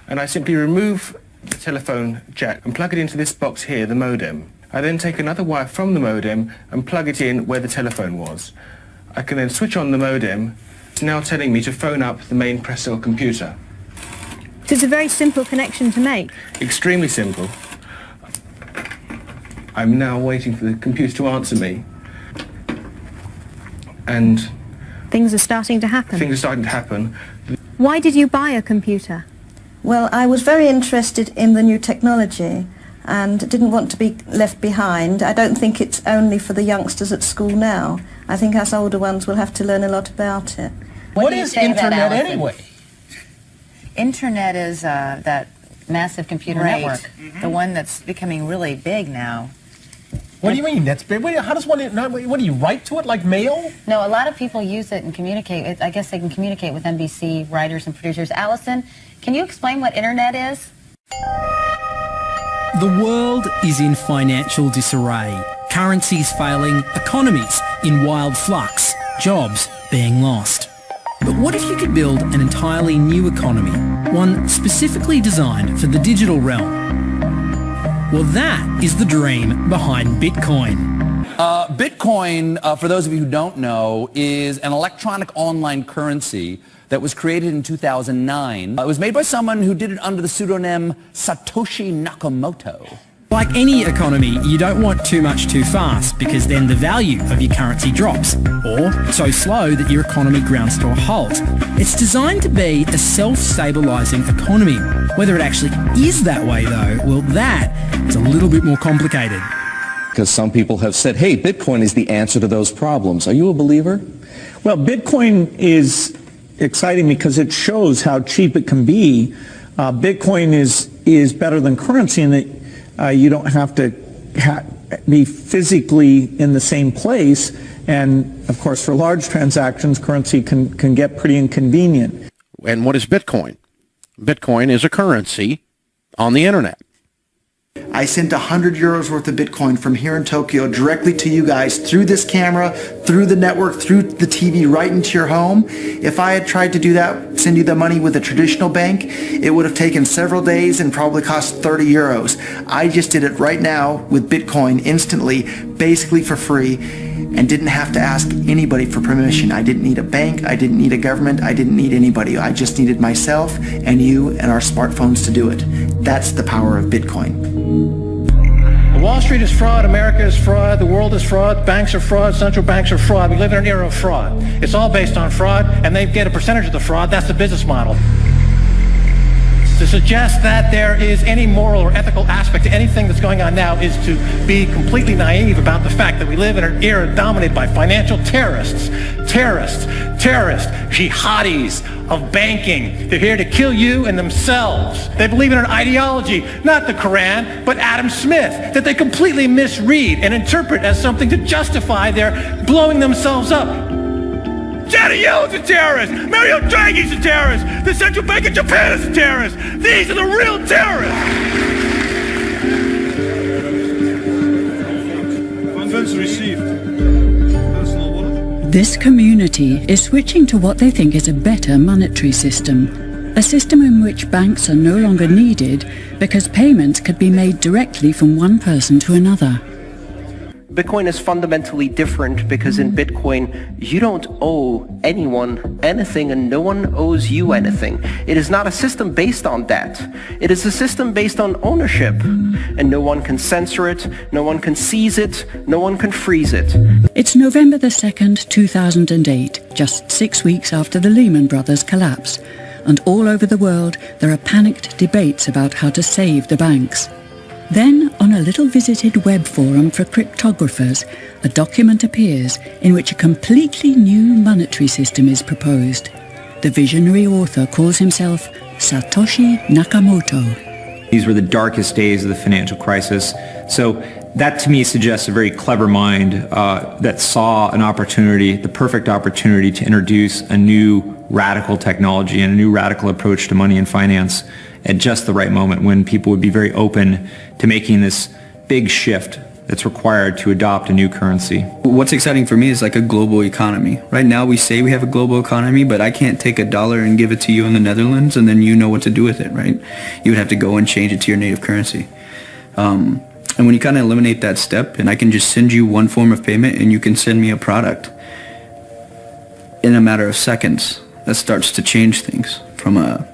and I simply remove the telephone jack and plug it into this box here, the modem. I then take another wire from the modem and plug it in where the telephone was. I can then switch on the modem. It's now telling me to phone up the main press cell computer. So it's a very simple connection to make. Extremely simple. I'm now waiting for the computer to answer me. And things are starting to happen. Things are starting to happen. Why did you buy a computer? Well, I was very interested in the new technology and didn't want to be left behind. I don't think it's only for the youngsters at school now. I think us older ones will have to learn a lot about it. What is Internet anyway? Internet is that massive computer network, the one that's becoming really big now. What do you mean? That's big. How does one? What do you write to it like mail? No, a lot of people use it and communicate. I guess they can communicate with NBC writers and producers. Allison, can you explain what Internet is? The world is in financial disarray. Currencies failing, economies in wild flux, jobs being lost. But what if you could build an entirely new economy, one specifically designed for the digital realm? Well, that is the dream behind Bitcoin. Bitcoin, for those of you who don't know, is an electronic online currency that was created in 2009. It was made by someone who did it under the pseudonym Satoshi Nakamoto. Like any economy, you don't want too much too fast because then the value of your currency drops, or so slow that your economy grounds to a halt. It's designed to be a self-stabilizing economy. Whether it actually is that way though, well, that is a little bit more complicated. Because some people have said, hey, Bitcoin is the answer to those problems. Are you a believer? Well, Bitcoin is exciting because it shows how cheap it can be. Bitcoin is better than currency in that you don't have to be physically in the same place, and of course for large transactions currency can get pretty inconvenient. And what is Bitcoin? Bitcoin is a currency on the internet. I sent 100 euros worth of Bitcoin from here in Tokyo directly to you guys through this camera, through the network, through the TV, right into your home. If I had tried to do that, send you the money with a traditional bank, it would have taken several days and probably cost 30 euros. I just did it right now with Bitcoin instantly, basically for free, and didn't have to ask anybody for permission. I didn't need a bank, I didn't need a government, I didn't need anybody. I just needed myself and you and our smartphones to do it. That's the power of Bitcoin. Wall Street is fraud, America is fraud, the world is fraud, banks are fraud, central banks are fraud. We live in an era of fraud. It's all based on fraud, and they get a percentage of the fraud. That's the business model. To suggest that there is any moral or ethical aspect to anything that's going on now is to be completely naive about the fact that we live in an era dominated by financial terrorists, jihadis of banking. They're here to kill you and themselves. They believe in an ideology, not the Quran, but Adam Smith, that they completely misread and interpret as something to justify their blowing themselves up. Janet Yellen's a terrorist! Mario Draghi's a terrorist! The Central Bank of Japan is a terrorist! These are the real terrorists! Funds received. This community is switching to what they think is a better monetary system. A system in which banks are no longer needed because payments could be made directly from one person to another. Bitcoin is fundamentally different because in Bitcoin, you don't owe anyone anything and no one owes you anything. It is not a system based on debt. It is a system based on ownership. And no one can censor it, no one can seize it, no one can freeze it. It's November the 2nd, 2008, just 6 weeks after the Lehman Brothers collapse. And all over the world, there are panicked debates about how to save the banks. Then, on a little visited web forum for cryptographers, a document appears in which a completely new monetary system is proposed. The visionary author calls himself Satoshi Nakamoto. These were the darkest days of the financial crisis. So that to me suggests a very clever mind that saw an opportunity, the perfect opportunity to introduce a new radical technology and a new radical approach to money and finance at just the right moment when people would be very open to making this big shift that's required to adopt a new currency. What's exciting for me is like a global economy. Right now we say we have a global economy, but I can't take $1 and give it to you in the Netherlands and then you know what to do with it, right? You would have to go and change it to your native currency. And when you kind of eliminate that step, and I can just send you one form of payment and you can send me a product in a matter of seconds, that starts to change things from a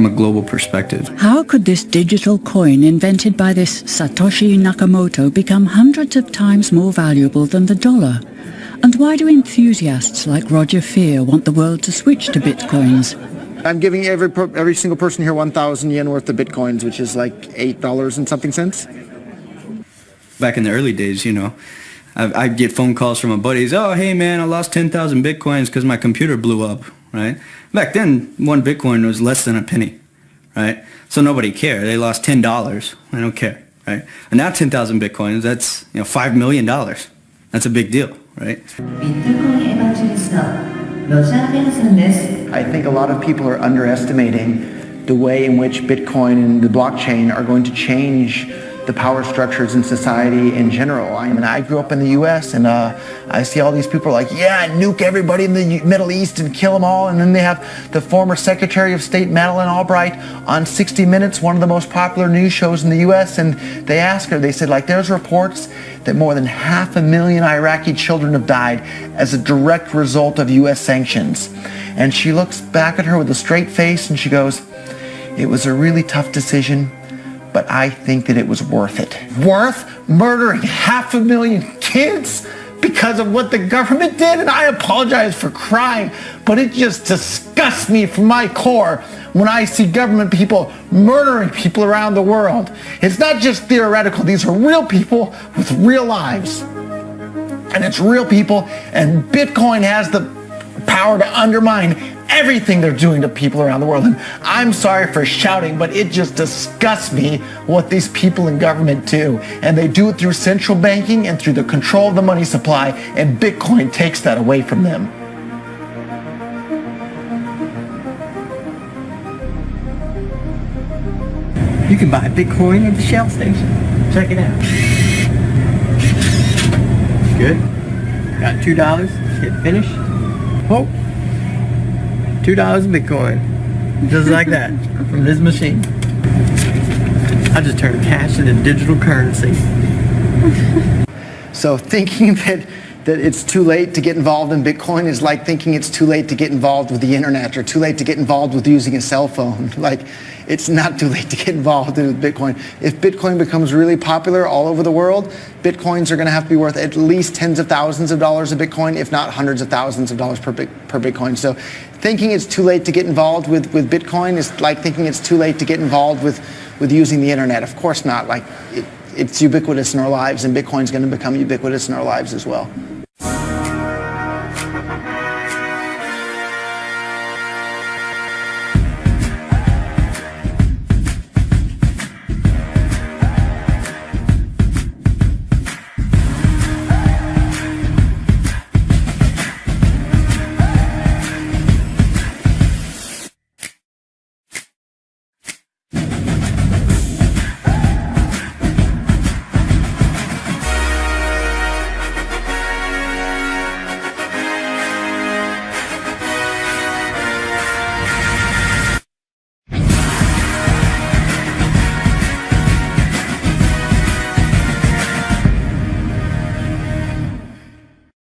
global perspective. How could this digital coin invented by this Satoshi Nakamoto become hundreds of times more valuable than the dollar? And why do enthusiasts like Roger Fear want the world to switch to bitcoins? I'm giving every single person here 1,000 yen worth of bitcoins, which is like $8 and something cents. Back in the early days, you know, I'd get phone calls from my buddies, oh, hey man, I lost 10,000 bitcoins because my computer blew up, right? Back then, one bitcoin was less than a penny, right? So nobody cared. They lost $10. They don't care, right? And now 10,000 bitcoins, that's, you know, $5 million. That's a big deal, right? I think a lot of people are underestimating the way in which Bitcoin and the blockchain are going to change the power structures in society in general. I mean, I grew up in the U.S. and I see all these people like, yeah, nuke everybody in the Middle East and kill them all. And then they have the former Secretary of State Madeleine Albright on 60 Minutes, one of the most popular news shows in the U.S. And they asked her, they said, like, there's reports that more than 500,000 Iraqi children have died as a direct result of U.S. sanctions. And she looks back at her with a straight face and she goes, it was a really tough decision, but I think that it was worth it. Worth murdering 500,000 kids because of what the government did? And I apologize for crying, but it just disgusts me from my core when I see government people murdering people around the world. It's not just theoretical. These are real people with real lives. And it's real people, and Bitcoin has the power to undermine everything they're doing to people around the world. And I'm sorry for shouting, but it just disgusts me what these people in government do. And they do it through central banking and through the control of the money supply, and Bitcoin takes that away from them. You can buy Bitcoin at the Shell station. Check it out. Good. Got $2. Hit finish. Oh. $2 Bitcoin, just like that, from this machine. I just turned cash into digital currency. So thinking that it's too late to get involved in Bitcoin is like thinking it's too late to get involved with the internet or too late to get involved with using a cell phone. Like, it's not too late to get involved in Bitcoin. If Bitcoin becomes really popular all over the world, Bitcoins are going to have to be worth at least tens of thousands of dollars a Bitcoin, if not hundreds of thousands of dollars per Bitcoin. So thinking it's too late to get involved with Bitcoin is like thinking it's too late to get involved with using the internet. Of course not. Like, it's ubiquitous in our lives, and Bitcoin's going to become ubiquitous in our lives as well.